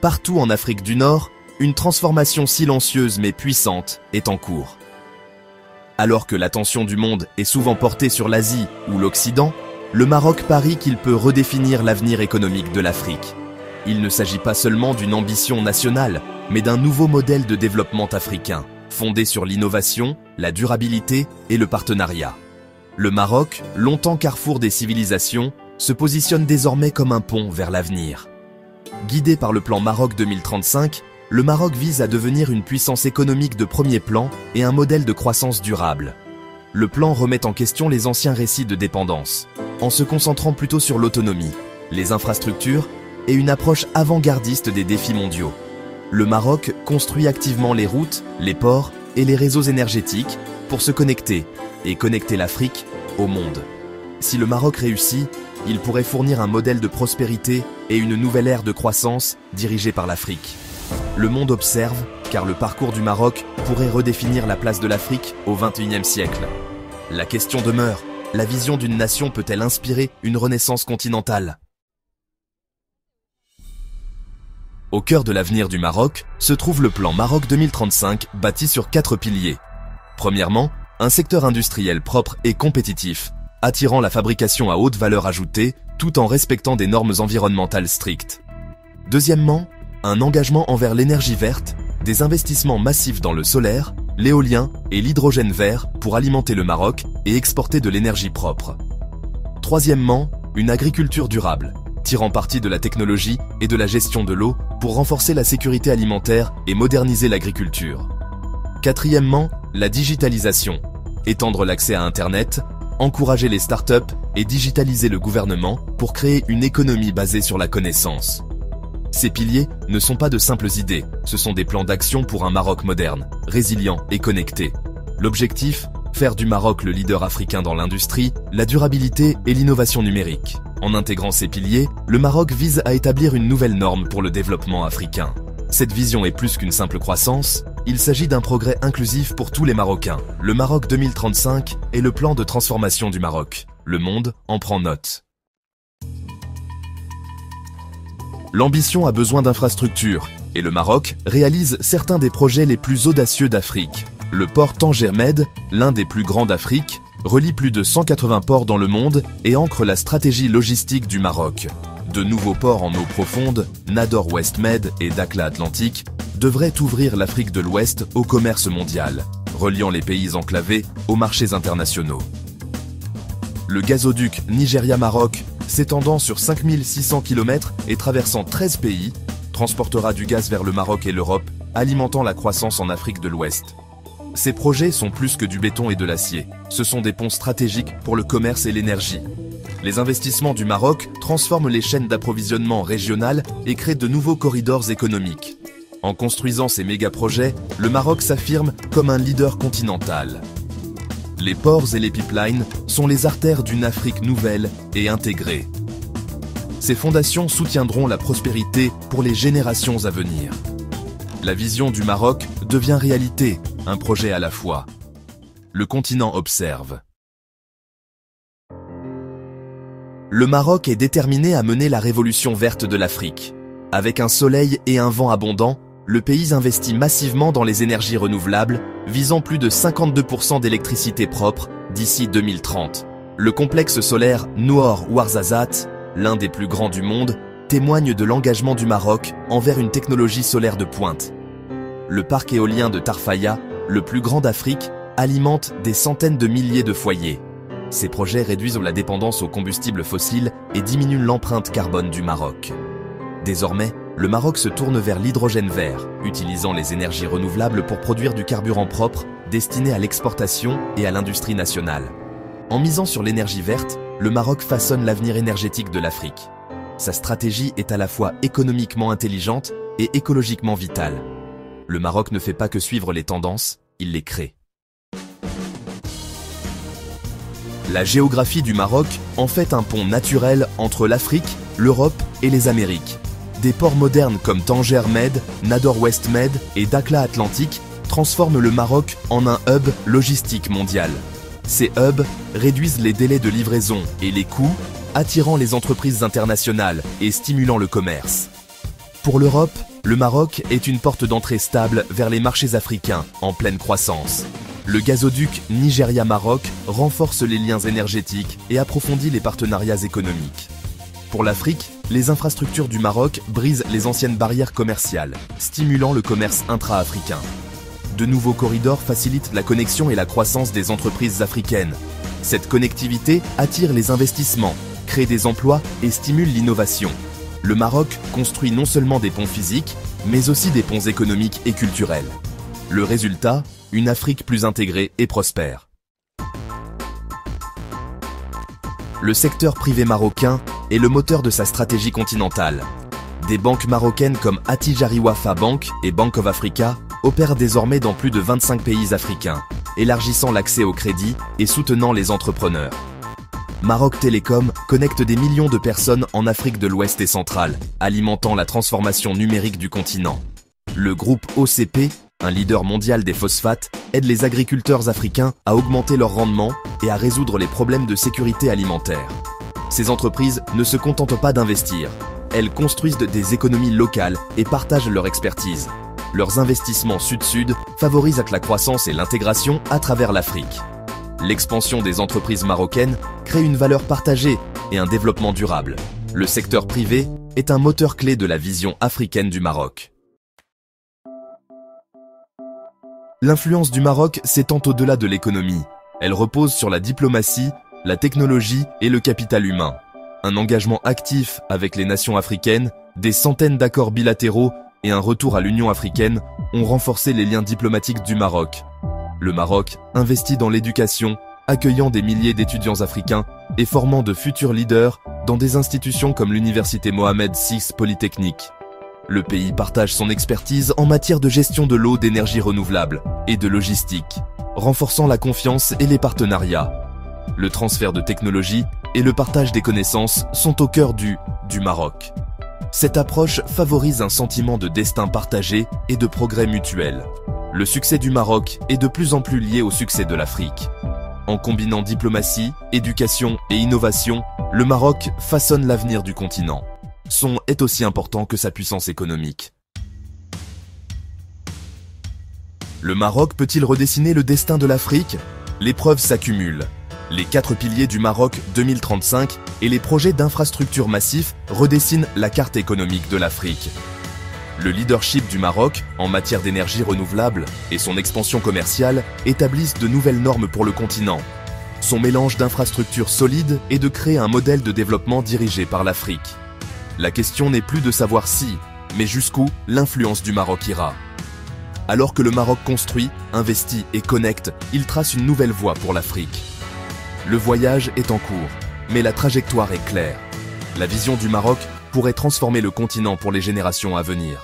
Partout en Afrique du Nord, une transformation silencieuse mais puissante est en cours. Alors que l'attention du monde est souvent portée sur l'Asie ou l'Occident, le Maroc parie qu'il peut redéfinir l'avenir économique de l'Afrique. Il ne s'agit pas seulement d'une ambition nationale, mais d'un nouveau modèle de développement africain, fondé sur l'innovation, la durabilité et le partenariat. Le Maroc, longtemps carrefour des civilisations, se positionne désormais comme un pont vers l'avenir. Guidé par le plan Maroc 2035, le Maroc vise à devenir une puissance économique de premier plan et un modèle de croissance durable. Le plan remet en question les anciens récits de dépendance, en se concentrant plutôt sur l'autonomie, les infrastructures et une approche avant-gardiste des défis mondiaux. Le Maroc construit activement les routes, les ports et les réseaux énergétiques pour se connecter et connecter l'Afrique au monde. Si le Maroc réussit, il pourrait fournir un modèle de prospérité et une nouvelle ère de croissance dirigée par l'Afrique. Le monde observe, car le parcours du Maroc pourrait redéfinir la place de l'Afrique au XXIe siècle. La question demeure, la vision d'une nation peut-elle inspirer une renaissance continentale ? Au cœur de l'avenir du Maroc se trouve le plan Maroc 2035 bâti sur 4 piliers. Premièrement, un secteur industriel propre et compétitif, attirant la fabrication à haute valeur ajoutée tout en respectant des normes environnementales strictes. Deuxièmement, un engagement envers l'énergie verte, des investissements massifs dans le solaire, l'éolien et l'hydrogène vert pour alimenter le Maroc et exporter de l'énergie propre. Troisièmement, une agriculture durable, tirant parti de la technologie et de la gestion de l'eau pour renforcer la sécurité alimentaire et moderniser l'agriculture. Quatrièmement, la digitalisation, étendre l'accès à Internet, encourager les startups et digitaliser le gouvernement pour créer une économie basée sur la connaissance. Ces piliers ne sont pas de simples idées, ce sont des plans d'action pour un Maroc moderne, résilient et connecté. L'objectif, faire du Maroc le leader africain dans l'industrie, la durabilité et l'innovation numérique. En intégrant ces piliers, le Maroc vise à établir une nouvelle norme pour le développement africain. Cette vision est plus qu'une simple croissance, il s'agit d'un progrès inclusif pour tous les Marocains. Le Maroc 2035 est le plan de transformation du Maroc. Le monde en prend note. L'ambition a besoin d'infrastructures, et le Maroc réalise certains des projets les plus audacieux d'Afrique. Le port Tanger-Med, l'un des plus grands d'Afrique, relie plus de 180 ports dans le monde et ancre la stratégie logistique du Maroc. De nouveaux ports en eau profonde, Nador West Med et Dakhla Atlantique, devraient ouvrir l'Afrique de l'Ouest au commerce mondial, reliant les pays enclavés aux marchés internationaux. Le gazoduc Nigeria-Maroc, s'étendant sur 5600 km et traversant 13 pays, transportera du gaz vers le Maroc et l'Europe, alimentant la croissance en Afrique de l'Ouest. Ces projets sont plus que du béton et de l'acier. Ce sont des ponts stratégiques pour le commerce et l'énergie. Les investissements du Maroc transforment les chaînes d'approvisionnement régionales et créent de nouveaux corridors économiques. En construisant ces méga-projets, le Maroc s'affirme comme un leader continental. Les ports et les pipelines sont les artères d'une Afrique nouvelle et intégrée. Ces fondations soutiendront la prospérité pour les générations à venir. La vision du Maroc devient réalité, un projet à la fois. Le continent observe. Le Maroc est déterminé à mener la révolution verte de l'Afrique. Avec un soleil et un vent abondants, le pays investit massivement dans les énergies renouvelables, visant plus de 52% d'électricité propre d'ici 2030. Le complexe solaire Noor Ouarzazate, l'un des plus grands du monde, témoigne de l'engagement du Maroc envers une technologie solaire de pointe. Le parc éolien de Tarfaya, le plus grand d'Afrique, alimente des centaines de milliers de foyers. Ces projets réduisent la dépendance aux combustibles fossiles et diminuent l'empreinte carbone du Maroc. Désormais, le Maroc se tourne vers l'hydrogène vert, utilisant les énergies renouvelables pour produire du carburant propre destiné à l'exportation et à l'industrie nationale. En misant sur l'énergie verte, le Maroc façonne l'avenir énergétique de l'Afrique. Sa stratégie est à la fois économiquement intelligente et écologiquement vitale. Le Maroc ne fait pas que suivre les tendances, il les crée. La géographie du Maroc en fait un pont naturel entre l'Afrique, l'Europe et les Amériques. Des ports modernes comme Tanger Med, Nador West Med et Dakhla Atlantique transforment le Maroc en un hub logistique mondial. Ces hubs réduisent les délais de livraison et les coûts, attirant les entreprises internationales et stimulant le commerce. Pour l'Europe, le Maroc est une porte d'entrée stable vers les marchés africains en pleine croissance. Le gazoduc Nigeria-Maroc renforce les liens énergétiques et approfondit les partenariats économiques. Pour l'Afrique, les infrastructures du Maroc brisent les anciennes barrières commerciales, stimulant le commerce intra-africain. De nouveaux corridors facilitent la connexion et la croissance des entreprises africaines. Cette connectivité attire les investissements, crée des emplois et stimule l'innovation. Le Maroc construit non seulement des ponts physiques, mais aussi des ponts économiques et culturels. Le résultat, une Afrique plus intégrée et prospère. Le secteur privé marocain est le moteur de sa stratégie continentale. Des banques marocaines comme Attijari Wafa Bank et Bank of Africa opèrent désormais dans plus de 25 pays africains, élargissant l'accès au crédit et soutenant les entrepreneurs. Maroc Télécom connecte des millions de personnes en Afrique de l'Ouest et centrale, alimentant la transformation numérique du continent. Le groupe OCP, un leader mondial des phosphates, aide les agriculteurs africains à augmenter leur rendement et à résoudre les problèmes de sécurité alimentaire. Ces entreprises ne se contentent pas d'investir. Elles construisent des économies locales et partagent leur expertise. Leurs investissements sud-sud favorisent la croissance et l'intégration à travers l'Afrique. L'expansion des entreprises marocaines crée une valeur partagée et un développement durable. Le secteur privé est un moteur clé de la vision africaine du Maroc. L'influence du Maroc s'étend au-delà de l'économie. Elle repose sur la diplomatie, la technologie et le capital humain. Un engagement actif avec les nations africaines, des centaines d'accords bilatéraux et un retour à l'Union africaine ont renforcé les liens diplomatiques du Maroc. Le Maroc investit dans l'éducation, accueillant des milliers d'étudiants africains et formant de futurs leaders dans des institutions comme l'université Mohamed VI Polytechnique. Le pays partage son expertise en matière de gestion de l'eau, d'énergie renouvelable et de logistique, renforçant la confiance et les partenariats. Le transfert de technologies et le partage des connaissances sont au cœur du Maroc. Cette approche favorise un sentiment de destin partagé et de progrès mutuel. Le succès du Maroc est de plus en plus lié au succès de l'Afrique. En combinant diplomatie, éducation et innovation, le Maroc façonne l'avenir du continent. Son est aussi important que sa puissance économique. Le Maroc peut-il redessiner le destin de l'Afrique? Les preuves s'accumulent. Les 4 piliers du Maroc 2035 et les projets d'infrastructures massifs redessinent la carte économique de l'Afrique. Le leadership du Maroc en matière d'énergie renouvelable et son expansion commerciale établissent de nouvelles normes pour le continent. Son mélange d'infrastructures solides est de créer un modèle de développement dirigé par l'Afrique. La question n'est plus de savoir si, mais jusqu'où l'influence du Maroc ira. Alors que le Maroc construit, investit et connecte, il trace une nouvelle voie pour l'Afrique. Le voyage est en cours, mais la trajectoire est claire. La vision du Maroc pourrait transformer le continent pour les générations à venir.